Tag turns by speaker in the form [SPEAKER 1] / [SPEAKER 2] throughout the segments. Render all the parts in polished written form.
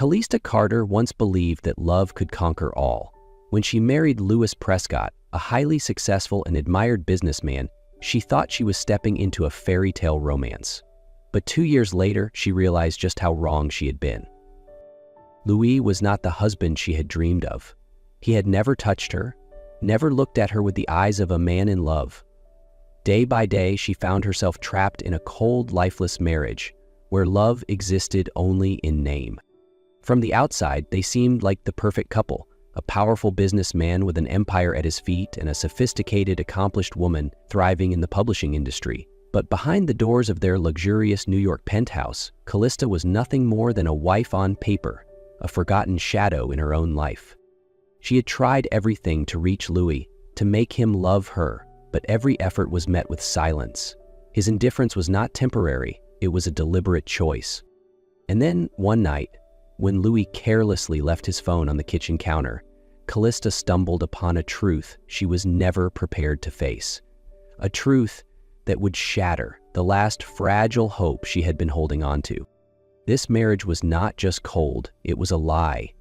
[SPEAKER 1] Callista Carter once believed that love could conquer all. When she married Lewis Prescott, a highly successful and admired businessman, she thought she was stepping into a fairy tale romance. But 2 years later, she realized just how wrong she had been. Louis was not the husband she had dreamed of. He had never touched her, never looked at her with the eyes of a man in love. Day by day, she found herself trapped in a cold, lifeless marriage, where love existed only in name. From the outside, they seemed like the perfect couple, a powerful businessman with an empire at his feet and a sophisticated, accomplished woman thriving in the publishing industry. But behind the doors of their luxurious New York penthouse, Callista was nothing more than a wife on paper, a forgotten shadow in her own life. She had tried everything to reach Louis, to make him love her, but every effort was met with silence. His indifference was not temporary, it was a deliberate choice. And then, one night, when Louis carelessly left his phone on the kitchen counter, Callista stumbled upon a truth she was never prepared to face. A truth that would shatter the last fragile hope she had been holding on to. This marriage was not just cold, it was a lie.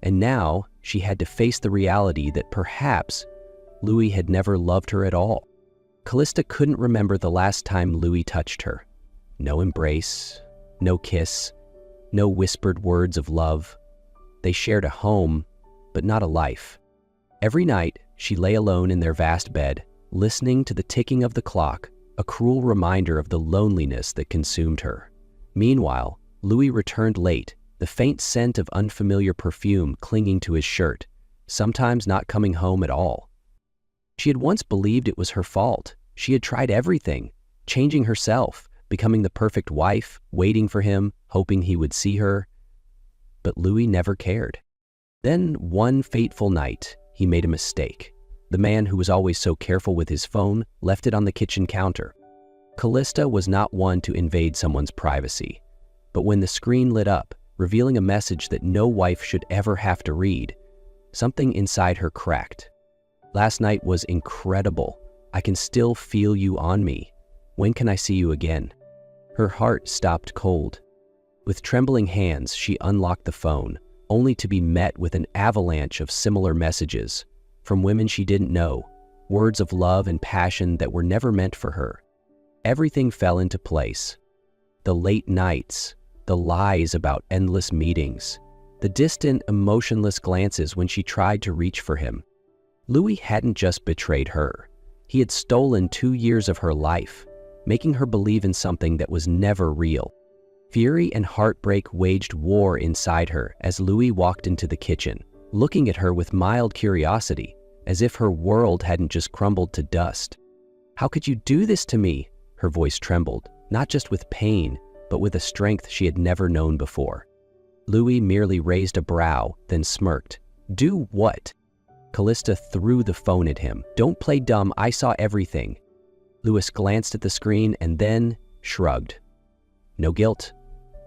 [SPEAKER 1] And now she had to face the reality that perhaps Louis had never loved her at all. Callista couldn't remember the last time Louis touched her. No embrace, no kiss, no whispered words of love. They shared a home, but not a life. Every night, she lay alone in their vast bed, listening to the ticking of the clock, a cruel reminder of the loneliness that consumed her. Meanwhile, Louis returned late, the faint scent of unfamiliar perfume clinging to his shirt, sometimes not coming home at all. She had once believed it was her fault. She had tried everything, changing herself, becoming the perfect wife, waiting for him, hoping he would see her. But Louis never cared. Then, one fateful night, he made a mistake. The man who was always so careful with his phone left it on the kitchen counter. Callista was not one to invade someone's privacy. But when the screen lit up, revealing a message that no wife should ever have to read, something inside her cracked. "Last night was incredible. I can still feel you on me. When can I see you again?" Her heart stopped cold. With trembling hands, she unlocked the phone, only to be met with an avalanche of similar messages from women she didn't know, words of love and passion that were never meant for her. Everything fell into place. The late nights, the lies about endless meetings, the distant, emotionless glances when she tried to reach for him. Louis hadn't just betrayed her. He had stolen 2 years of her life, making her believe in something that was never real. Fury and heartbreak waged war inside her as Louis walked into the kitchen, looking at her with mild curiosity, as if her world hadn't just crumbled to dust. "How could you do this to me?" Her voice trembled, not just with pain, but with a strength she had never known before. Louis merely raised a brow, then smirked. "Do what?" Callista threw the phone at him. "Don't play dumb, I saw everything." Louis glanced at the screen and then shrugged. No guilt,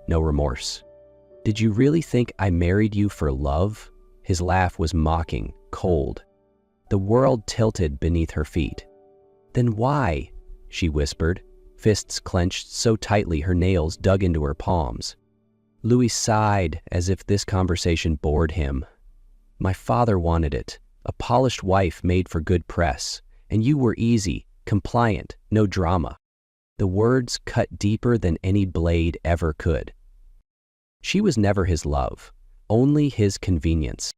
[SPEAKER 1] no remorse. "Did you really think I married you for love?" His laugh was mocking, cold. The world tilted beneath her feet. "Then why?" she whispered, fists clenched so tightly her nails dug into her palms. Louis sighed as if this conversation bored him. "My father wanted it, a polished wife made for good press, and you were easy, compliant, no drama." The words cut deeper than any blade ever could. She was never his love, only his convenience.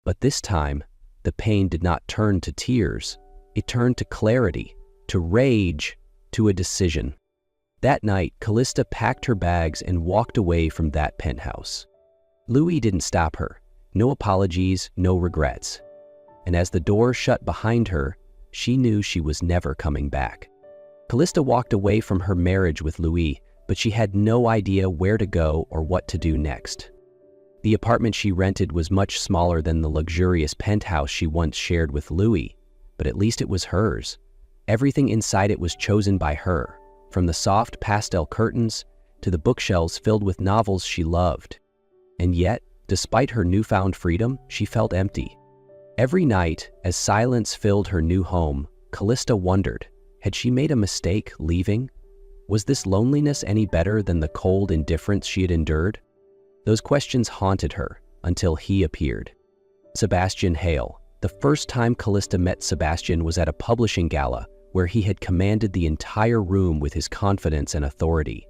[SPEAKER 1] But this time, the pain did not turn to tears. It turned to clarity, to rage, to a decision. That night, Callista packed her bags and walked away from that penthouse. Louis didn't stop her. No apologies, no regrets. And as the door shut behind her, she knew she was never coming back. Callista walked away from her marriage with Louis, but she had no idea where to go or what to do next. The apartment she rented was much smaller than the luxurious penthouse she once shared with Louis, but at least it was hers. Everything inside it was chosen by her, from the soft pastel curtains to the bookshelves filled with novels she loved. And yet, despite her newfound freedom, she felt empty. Every night, as silence filled her new home, Callista wondered, had she made a mistake leaving? Was this loneliness any better than the cold indifference she had endured? Those questions haunted her until he appeared. Sebastian Hale. The first time Callista met Sebastian was at a publishing gala where he had commanded the entire room with his confidence and authority.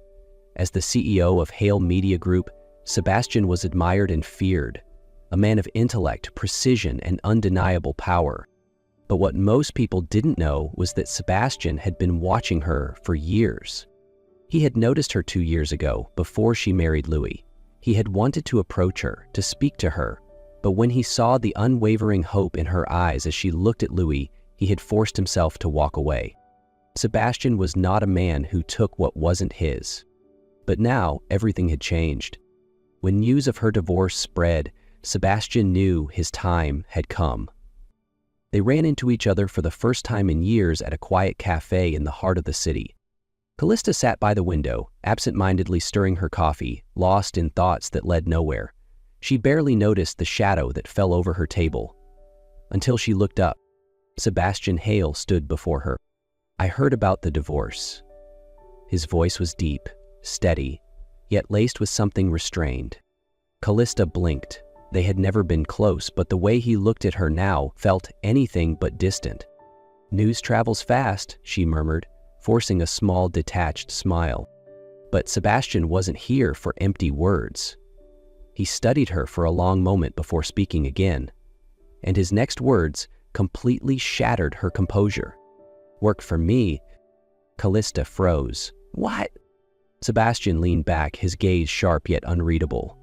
[SPEAKER 1] As the CEO of Hale Media Group, Sebastian was admired and feared, a man of intellect, precision, and undeniable power. But what most people didn't know was that Sebastian had been watching her for years. He had noticed her 2 years ago, before she married Louis. He had wanted to approach her, to speak to her, but when he saw the unwavering hope in her eyes as she looked at Louis, he had forced himself to walk away. Sebastian was not a man who took what wasn't his. But now, everything had changed. When news of her divorce spread, Sebastian knew his time had come. They ran into each other for the first time in years at a quiet cafe in the heart of the city. Callista sat by the window, absent-mindedly stirring her coffee, lost in thoughts that led nowhere. She barely noticed the shadow that fell over her table. Until she looked up. Sebastian Hale stood before her. "I heard about the divorce." His voice was deep, steady, yet laced with something restrained. Callista blinked. They had never been close, but the way he looked at her now felt anything but distant. "News travels fast," she murmured, forcing a small, detached smile. But Sebastian wasn't here for empty words. He studied her for a long moment before speaking again, and his next words completely shattered her composure. "Work for me?" Callista froze. "What?" Sebastian leaned back, his gaze sharp yet unreadable.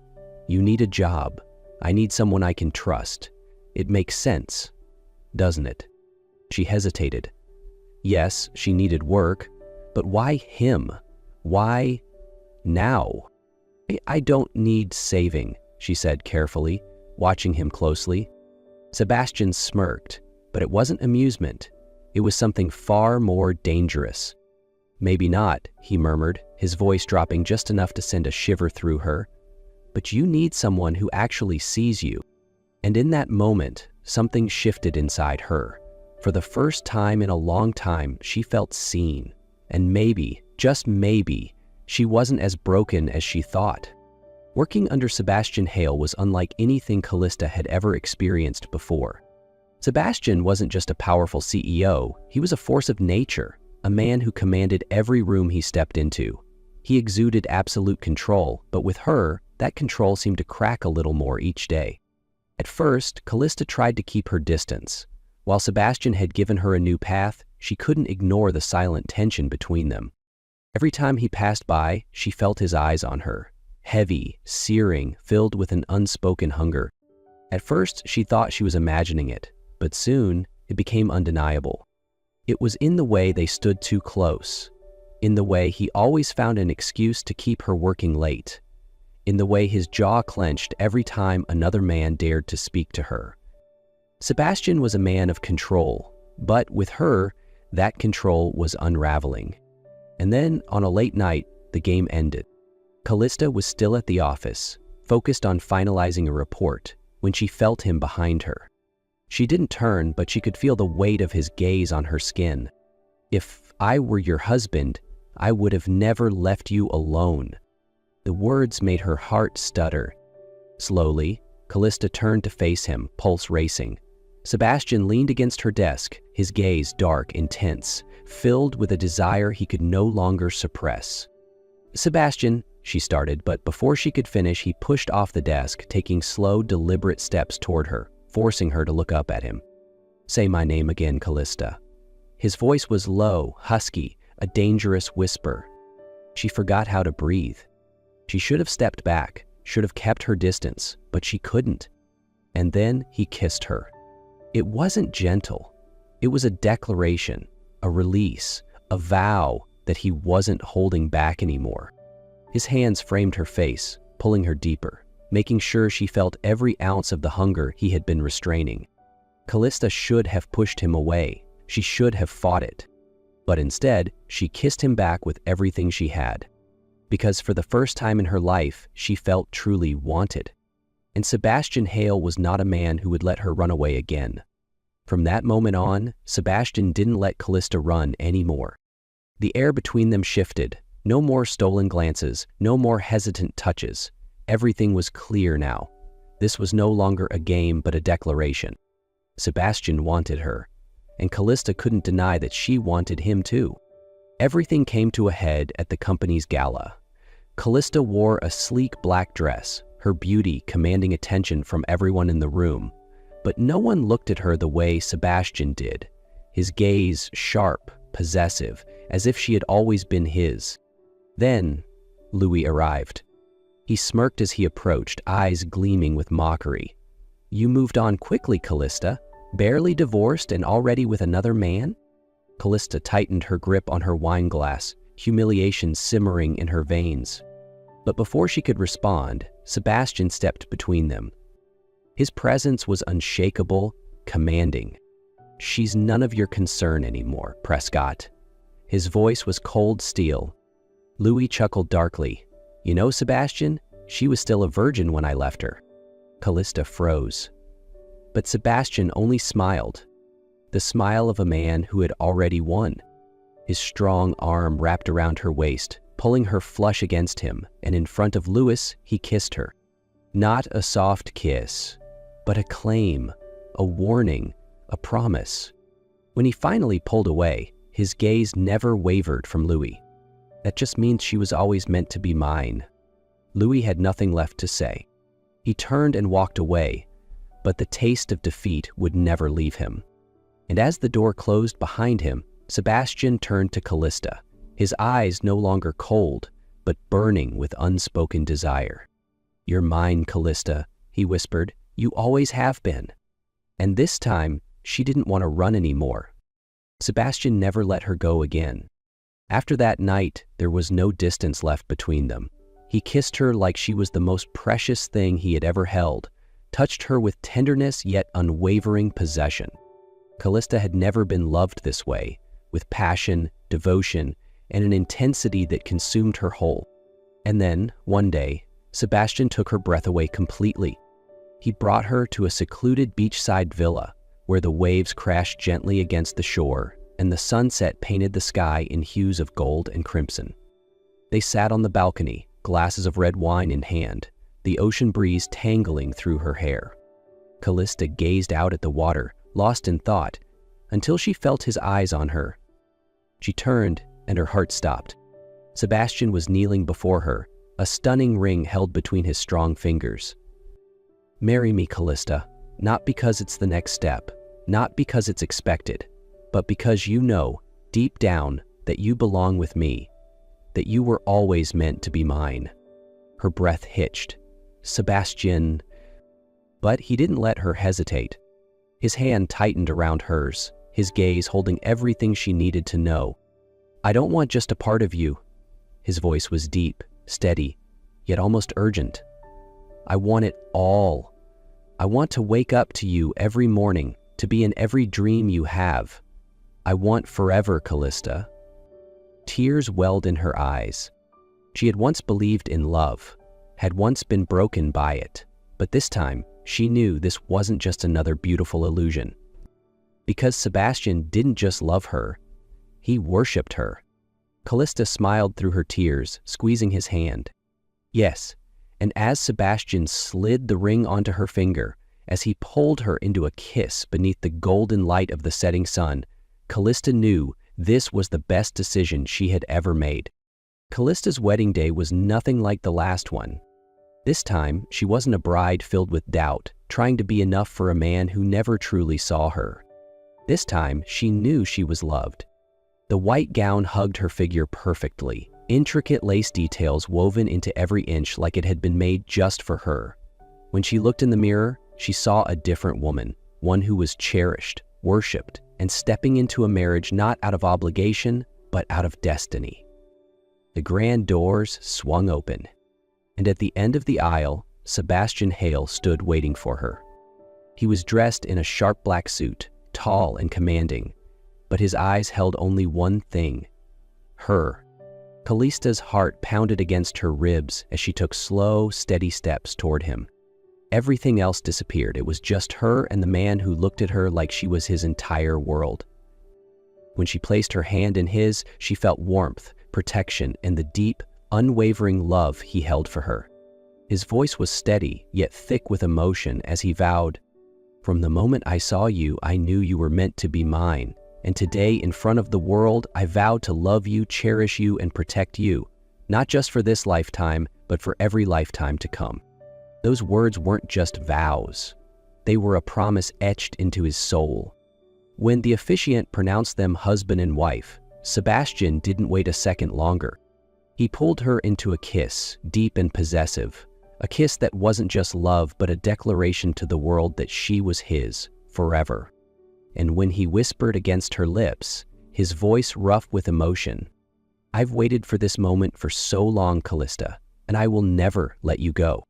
[SPEAKER 1] "You need a job. I need someone I can trust. It makes sense, doesn't it?" She hesitated. Yes, she needed work, but why him? Why now? "I don't need saving," she said carefully, watching him closely. Sebastian smirked, but it wasn't amusement. It was something far more dangerous. "Maybe not," he murmured, his voice dropping just enough to send a shiver through her. "But you need someone who actually sees you." And in that moment, something shifted inside her. For the first time in a long time, she felt seen. And maybe, just maybe, she wasn't as broken as she thought. Working under Sebastian Hale was unlike anything Callista had ever experienced before. Sebastian wasn't just a powerful CEO, he was a force of nature, a man who commanded every room he stepped into. He exuded absolute control, but with her, that control seemed to crack a little more each day. At first, Callista tried to keep her distance. While Sebastian had given her a new path, she couldn't ignore the silent tension between them. Every time he passed by, she felt his eyes on her, heavy, searing, filled with an unspoken hunger. At first, she thought she was imagining it, but soon, it became undeniable. It was in the way they stood too close, in the way he always found an excuse to keep her working late, in the way his jaw clenched every time another man dared to speak to her. Sebastian was a man of control, but with her, that control was unraveling. And then, on a late night, the game ended. Callista was still at the office, focused on finalizing a report, when she felt him behind her. She didn't turn, but she could feel the weight of his gaze on her skin. "If I were your husband, I would have never left you alone." The words made her heart stutter. Slowly, Callista turned to face him, pulse racing. Sebastian leaned against her desk, his gaze dark, intense, filled with a desire he could no longer suppress. "Sebastian," she started, but before she could finish, he pushed off the desk, taking slow, deliberate steps toward her, forcing her to look up at him. "Say my name again, Callista." His voice was low, husky, a dangerous whisper. She forgot how to breathe. She should have stepped back, should have kept her distance, but she couldn't. And then he kissed her. It wasn't gentle. It was a declaration, a release, a vow that he wasn't holding back anymore. His hands framed her face, pulling her deeper, making sure she felt every ounce of the hunger he had been restraining. Callista should have pushed him away. She should have fought it. But instead, she kissed him back with everything she had. Because for the first time in her life, she felt truly wanted. And Sebastian Hale was not a man who would let her run away again. From that moment on, Sebastian didn't let Callista run anymore. The air between them shifted. No more stolen glances, no more hesitant touches. Everything was clear now. This was no longer a game but a declaration. Sebastian wanted her, and Callista couldn't deny that she wanted him too. Everything came to a head at the company's gala. Callista wore a sleek black dress, her beauty commanding attention from everyone in the room. But no one looked at her the way Sebastian did, his gaze sharp, possessive, as if she had always been his. Then, Louis arrived. He smirked as he approached, eyes gleaming with mockery. "You moved on quickly, Callista. Barely divorced and already with another man?" Callista tightened her grip on her wine glass, humiliation simmering in her veins. But before she could respond, Sebastian stepped between them. His presence was unshakable, commanding. "She's none of your concern anymore, Prescott." His voice was cold steel. Louis chuckled darkly. "You know, Sebastian, she was still a virgin when I left her." Callista froze. But Sebastian only smiled. The smile of a man who had already won. His strong arm wrapped around her waist, pulling her flush against him, and in front of Louis, he kissed her. Not a soft kiss, but a claim, a warning, a promise. When he finally pulled away, his gaze never wavered from Louis. "That just means she was always meant to be mine." Louis had nothing left to say. He turned and walked away, but the taste of defeat would never leave him. And as the door closed behind him, Sebastian turned to Callista, his eyes no longer cold, but burning with unspoken desire. "You're mine, Callista," he whispered. "You always have been." And this time, she didn't want to run anymore. Sebastian never let her go again. After that night, there was no distance left between them. He kissed her like she was the most precious thing he had ever held, touched her with tenderness yet unwavering possession. Callista had never been loved this way, with passion, devotion, and an intensity that consumed her whole. And then, one day, Sebastian took her breath away completely. He brought her to a secluded beachside villa, where the waves crashed gently against the shore, and the sunset painted the sky in hues of gold and crimson. They sat on the balcony, glasses of red wine in hand, the ocean breeze tangling through her hair. Callista gazed out at the water, lost in thought, until she felt his eyes on her. She turned, and her heart stopped. Sebastian was kneeling before her, a stunning ring held between his strong fingers. "Marry me, Callista, not because it's the next step, not because it's expected, but because you know, deep down, that you belong with me, that you were always meant to be mine." Her breath hitched. "Sebastian..." But he didn't let her hesitate. His hand tightened around hers, his gaze holding everything she needed to know. "I don't want just a part of you." His voice was deep, steady, yet almost urgent. "I want it all. I want to wake up to you every morning, to be in every dream you have. I want forever, Callista." Tears welled in her eyes. She had once believed in love, had once been broken by it, but this time she knew this wasn't just another beautiful illusion. Because Sebastian didn't just love her, he worshipped her. Callista smiled through her tears, squeezing his hand. Yes, and as Sebastian slid the ring onto her finger, as he pulled her into a kiss beneath the golden light of the setting sun, Callista knew this was the best decision she had ever made. Callista's wedding day was nothing like the last one. This time, she wasn't a bride filled with doubt, trying to be enough for a man who never truly saw her. This time, she knew she was loved. The white gown hugged her figure perfectly, intricate lace details woven into every inch like it had been made just for her. When she looked in the mirror, she saw a different woman, one who was cherished, worshipped, and stepping into a marriage not out of obligation, but out of destiny. The grand doors swung open, and at the end of the aisle, Sebastian Hale stood waiting for her. He was dressed in a sharp black suit, tall and commanding, but his eyes held only one thing: her. Callista's heart pounded against her ribs as she took slow, steady steps toward him. Everything else disappeared. It was just her and the man who looked at her like she was his entire world. When she placed her hand in his, she felt warmth, protection, and the deep, unwavering love he held for her. His voice was steady, yet thick with emotion as he vowed, "From the moment I saw you, I knew you were meant to be mine. And today, in front of the world, I vow to love you, cherish you, and protect you, not just for this lifetime, but for every lifetime to come." Those words weren't just vows. They were a promise etched into his soul. When the officiant pronounced them husband and wife, Sebastian didn't wait a second longer. He pulled her into a kiss, deep and possessive, a kiss that wasn't just love, but a declaration to the world that she was his, forever. And when he whispered against her lips, his voice rough with emotion, "I've waited for this moment for so long, Callista, and I will never let you go."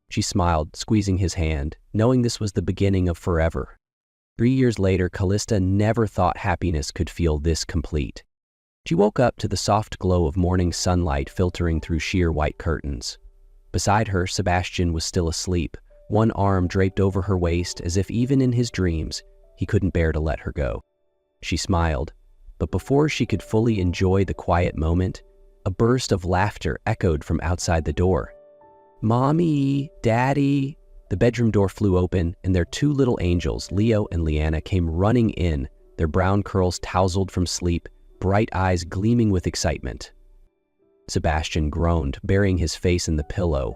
[SPEAKER 1] She smiled, squeezing his hand, knowing this was the beginning of forever. 3 years later, Callista never thought happiness could feel this complete. She woke up to the soft glow of morning sunlight filtering through sheer white curtains. Beside her, Sebastian was still asleep, one arm draped over her waist as if even in his dreams, he couldn't bear to let her go. She smiled, but before she could fully enjoy the quiet moment, a burst of laughter echoed from outside the door. "Mommy, Daddy." The bedroom door flew open, and their two little angels, Leo and Leanna, came running in, their brown curls tousled from sleep, bright eyes gleaming with excitement. Sebastian groaned, burying his face in the pillow.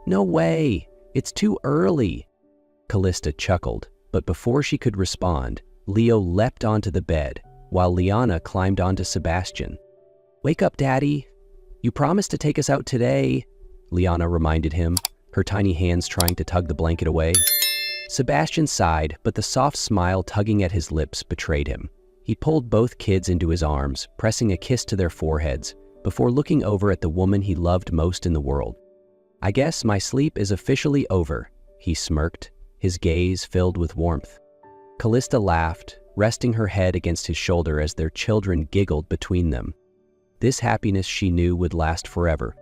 [SPEAKER 1] "No way! It's too early!" Callista chuckled, but before she could respond, Leo leapt onto the bed, while Liana climbed onto Sebastian. "Wake up, Daddy! You promised to take us out today," Liana reminded him, her tiny hands trying to tug the blanket away. Sebastian sighed, but the soft smile tugging at his lips betrayed him. He pulled both kids into his arms, pressing a kiss to their foreheads, before looking over at the woman he loved most in the world. "I guess my sleep is officially over," he smirked, his gaze filled with warmth. Callista laughed, resting her head against his shoulder as their children giggled between them. This happiness she knew would last forever.